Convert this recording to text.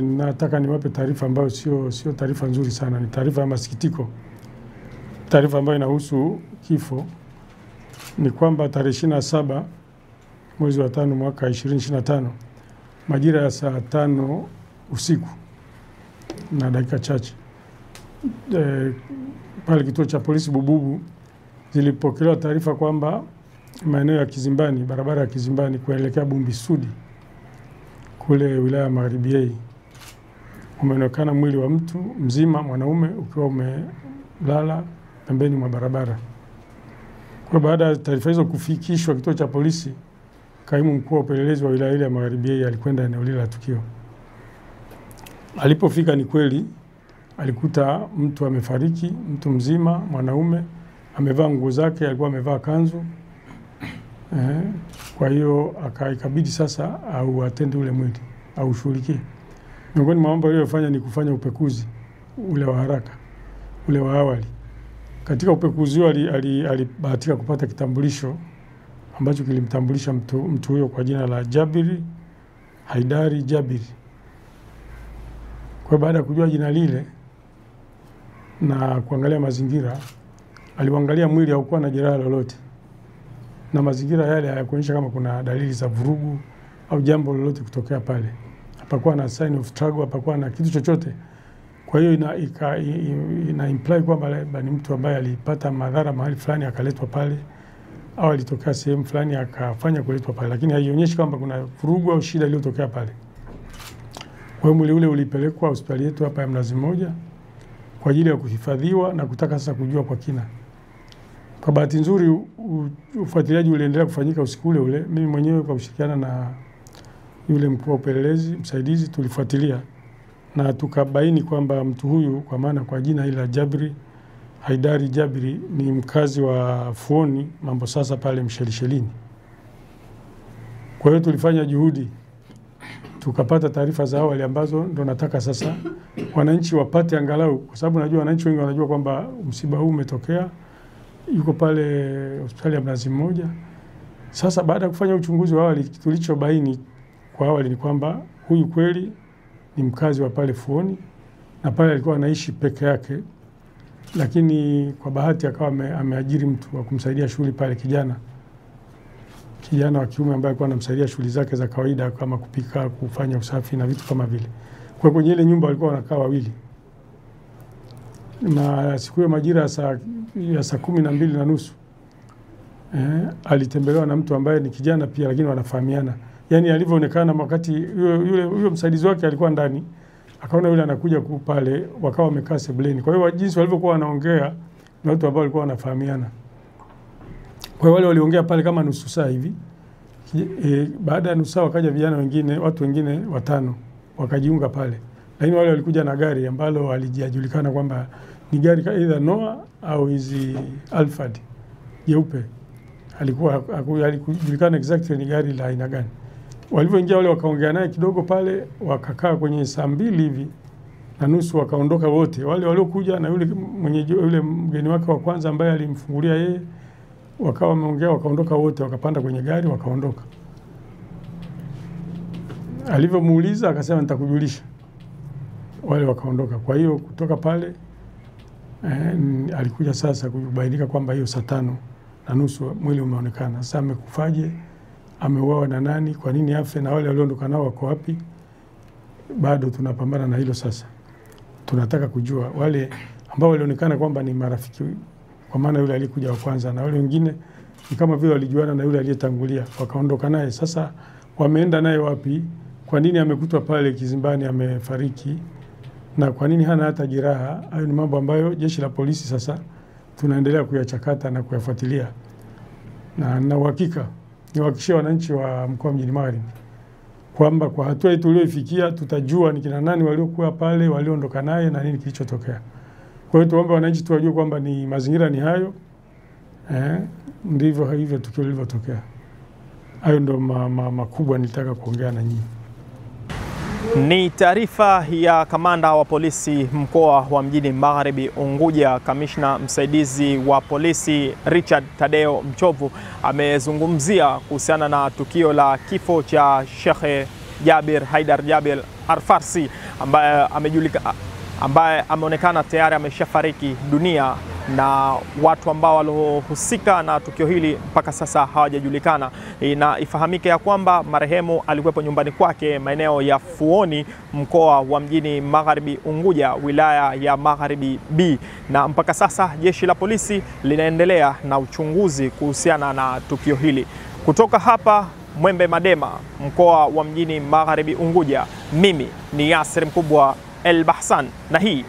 nataka niwape taarifa ambayo sio taarifa nzuri sana, ni taarifa ya masikitiko. Taarifa ambayo inahusu kifo ni kwamba tarehe 27 mwezi wa 5 mwaka 2025 majira ya saa 5 usiku na dakika chache pale kituo cha polisi Bububu zilipokelewa taarifa kwamba maeneo ya Kizimbani, barabara ya Kizimbani kuelekea Bumbisudi kule wilaya ya Magharibi umeonekana mwili wa mtu mzima mwanaume ukiwa umelala pembeni mwa barabara. Kwa baada ya taarifa hizo kufikishwa kituo cha polisi, kaimu mkuu wa upelelezi wa wilaya ile ya Magharibi alikwenda eneo lile la tukio. Alipofika ni kweli alikuta mtu amefariki, mtu mzima mwanaume amevaa nguo zake, alikuwa amevaa kanzu. Kwa hiyo ikabidi sasa au atende ule mwili au ushughulikie. Miongoni mwa mambo aliyofanya ni kufanya upekuzi ule wa haraka, ule wa awali. Katika upekuzi huo alibahatika kupata kitambulisho ambacho kilimtambulisha mtu huyo kwa jina la Jabiri Haidari Jabiri. Kwa baada ya kujua jina lile na kuangalia mazingira, aliangalia mwili haukuwa na jeraha lolote. Na mazingira yale hayakuonyesha kama kuna dalili za vurugu au jambo lolote kutokea pale. Hapakuwa na sign of struggle, hapakuwa na kitu chochote. Kwa hiyo ina imply kwamba ni mtu ambaye alipata madhara mahali fulani akaletwa pale, au alitokea sehemu fulani akafanya kuletwa pale, lakini haionyeshi kwamba kuna vurugu au shida iliyotokea pale. Kwa hiyo mwili ule ulipelekwa hospitali yetu hapa ya Mnazi Mmoja kwa ajili ya kuhifadhiwa na kutaka sasa kujua kwa kina. Kwa bahati nzuri ufuatiliaji uliendelea kufanyika usiku ule. Mimi mwenyewe kwa kushirikiana na yule mkuu wa upelelezi msaidizi tulifuatilia na tukabaini kwamba mtu huyu kwa maana kwa jina ile la Jabiri Haidari Jabiri ni mkazi wa Fuoni Mambo Sasa pale Mshelishelini. Kwa hiyo tulifanya juhudi tukapata taarifa za awali ambazo ndo nataka sasa wananchi wapate angalau, kwa sababu najua wananchi wengi wanajua kwamba msiba huu umetokea, yuko pale hospitali ya Mnazi Mmoja. Sasa baada ya kufanya uchunguzi wa awali, tulichobaini kwa awali ni kwamba huyu kweli ni mkazi wa pale Fuoni na pale alikuwa anaishi peke yake, lakini kwa bahati akawa ameajiri mtu wa kumsaidia shughuli pale, kijana wa kiume ambaye alikuwa anamsaidia shughuli zake za kawaida kama kupika, kufanya usafi na vitu kama vile. Kwa kwenye ile nyumba walikuwa wanakaa wawili. Na siku hiyo majira ya saa 12:30 alitembelewa na mtu ambaye ni kijana pia lakini wanafahamiana. Yaani alivyoonekana wakati yule msaidizi wake alikuwa ndani, akaona yule anakuja pale, wakawa wamekaa sebuleni. Kwa hiyo jinsi walivyokuwa wanaongea na watu ambao walikuwa wanafahamiana. Kwa hiyo wale waliongea pale kama nusu saa hivi. Baada ya nusu saa wakaja vijana wengine, watu wengine 5 wakajiunga pale. Lakini wale walikuja na gari ambalo alijulikana kwamba ni gari either Noah au hizi Alphard jeupe. Alikujulikana exactly ni gari la aina gani. Walivyoingia wale wakaongea naye kidogo pale, wakakaa kwenye saa 2:30 wakaondoka wote. Wale waliokuja na yule mgeni wake wa kwanza ambaye alimfungulia yeye, wakawa wameongea wakaondoka wote, wakapanda kwenye gari wakaondoka. Alivyomuuliza akasema nitakujulisha. Wale wakaondoka. Kwa hiyo kutoka pale alikuja sasa kubainika kwamba hiyo saa 5:30 mwili umeonekana. Sasa amekufaje? Ameuawa na nani? Kwa nini afe? Na wale walioondoka nao wako wapi? Bado tunapambana na hilo sasa. Tunataka kujua wale ambao walionekana kwamba ni marafiki, kwa maana yule alikuja wa kwanza na wale wengine ni kama vile walijuana na yule aliyetangulia wakaondoka naye. Sasa wameenda naye wapi? Kwa nini amekutwa pale Kizimbani amefariki? Na kwa nini hana hata jeraha? Hayo ni mambo ambayo jeshi la polisi sasa tunaendelea kuyachakata na kuyafuatilia. Na uhakika niwahakikishie wananchi wa mkoa wa Mjini Magharibi kwamba kwa hatua hii tuliyoifikia tutajua ni kina nani waliokuwa pale, walioondoka naye na nini kilichotokea. Kwa hiyo tuombe wananchi tuwajue kwamba ni mazingira ni hayo. Ndivyo hivyo tukio lilivyotokea. Hayo ndo makubwa nilitaka kuongea na nyinyi. Ni taarifa ya kamanda wa polisi mkoa wa Mjini Magharibi Unguja, kamishna msaidizi wa polisi Richard Tadeo Mchovu amezungumzia kuhusiana na tukio la kifo cha Sheikh Jabir Haidar Jabir Al-Farsi ambaye ameonekana tayari ameshafariki dunia, na watu ambao walohusika na tukio hili mpaka sasa hawajajulikana. Na ifahamike ya kwamba marehemu alikuwepo nyumbani kwake maeneo ya Fuoni, mkoa wa Mjini Magharibi Unguja, wilaya ya Magharibi B, na mpaka sasa jeshi la polisi linaendelea na uchunguzi kuhusiana na tukio hili. Kutoka hapa Mwembe Madema, mkoa wa Mjini Magharibi Unguja, mimi ni Yasir Mkubwa El Bahsan, na hii